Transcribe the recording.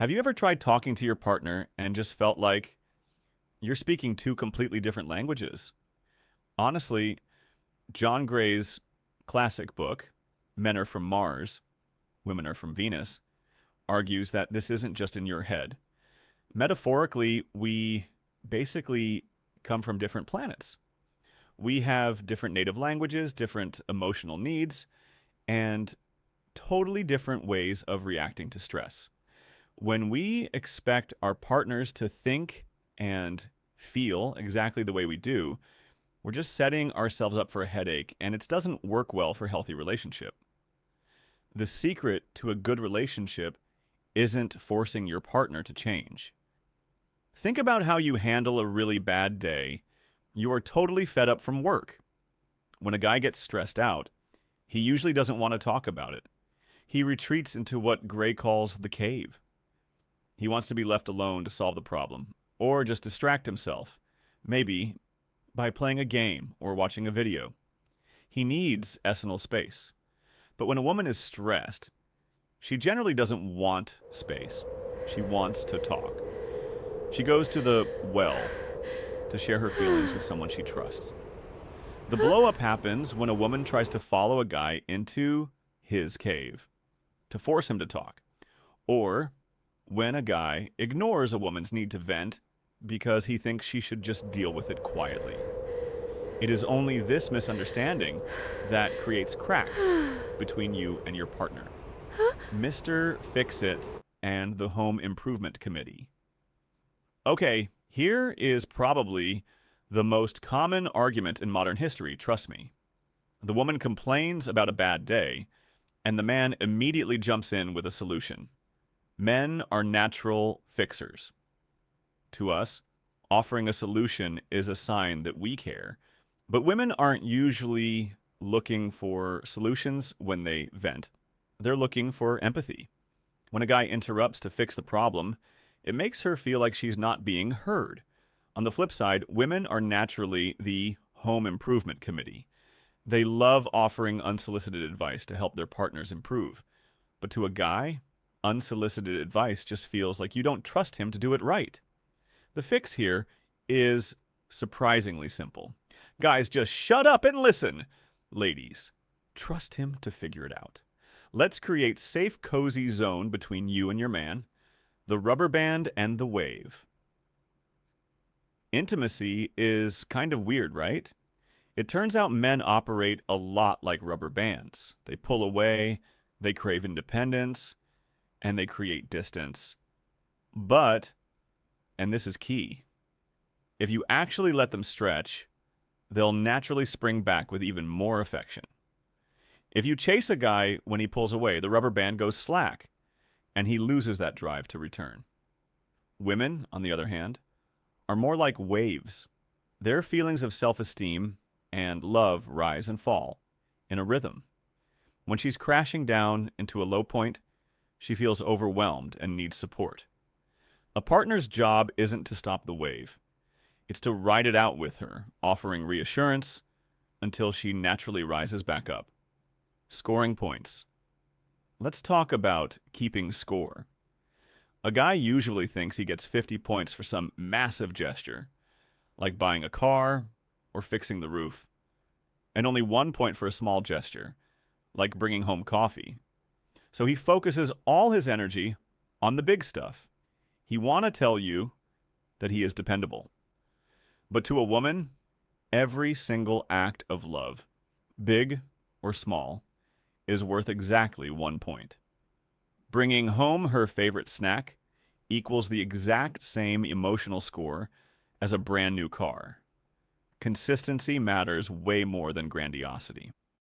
Have you ever tried talking to your partner and just felt like you're speaking two completely different languages? Honestly, John Gray's classic book, Men Are From Mars, Women Are From Venus, argues that this isn't just in your head. Metaphorically, we basically come from different planets. We have different native languages, different emotional needs, and totally different ways of reacting to stress. When we expect our partners to think and feel exactly the way we do, we're just setting ourselves up for a headache, and it doesn't work well for a healthy relationship. The secret to a good relationship isn't forcing your partner to change. Think about how you handle a really bad day. You are totally fed up from work. When a guy gets stressed out, he usually doesn't want to talk about it. He retreats into what Gray calls the cave. He wants to be left alone to solve the problem, or just distract himself, maybe by playing a game or watching a video. He needs personal space. But when a woman is stressed, she generally doesn't want space. She wants to talk. She goes to the well to share her feelings with someone she trusts. The blow up happens when a woman tries to follow a guy into his cave to force him to talk, or when a guy ignores a woman's need to vent because he thinks she should just deal with it quietly. It is only this misunderstanding that creates cracks between you and your partner. Mr. Fix-It and the Home Improvement Committee. Okay, here is probably the most common argument in modern history, trust me. The woman complains about a bad day, and the man immediately jumps in with a solution. Men are natural fixers. To us, offering a solution is a sign that we care, but women aren't usually looking for solutions when they vent. They're looking for empathy. When a guy interrupts to fix the problem, it makes her feel like she's not being heard. On the flip side, women are naturally the home improvement committee. They love offering unsolicited advice to help their partners improve. But to a guy, unsolicited advice just feels like you don't trust him to do it right. The fix here is surprisingly simple. Guys, just shut up and listen. Ladies, trust him to figure it out. Let's create safe, cozy zone between you and your man, the rubber band and the wave. Intimacy is kind of weird, right? It turns out men operate a lot like rubber bands. They pull away, they crave independence, and they create distance. But, and this is key, if you actually let them stretch, they'll naturally spring back with even more affection. If you chase a guy when he pulls away, the rubber band goes slack, and he loses that drive to return. Women, on the other hand, are more like waves. Their feelings of self-esteem and love rise and fall in a rhythm. When she's crashing down into a low point, she feels overwhelmed and needs support. A partner's job isn't to stop the wave. It's to ride it out with her, offering reassurance until she naturally rises back up. Scoring points. Let's talk about keeping score. A guy usually thinks he gets 50 points for some massive gesture, like buying a car or fixing the roof, and only 1 point for a small gesture, like bringing home coffee. So he focuses all his energy on the big stuff. He wants to tell you that he is dependable. But to a woman, every single act of love, big or small, is worth exactly 1 point. Bringing home her favorite snack equals the exact same emotional score as a brand new car. Consistency matters way more than grandiosity.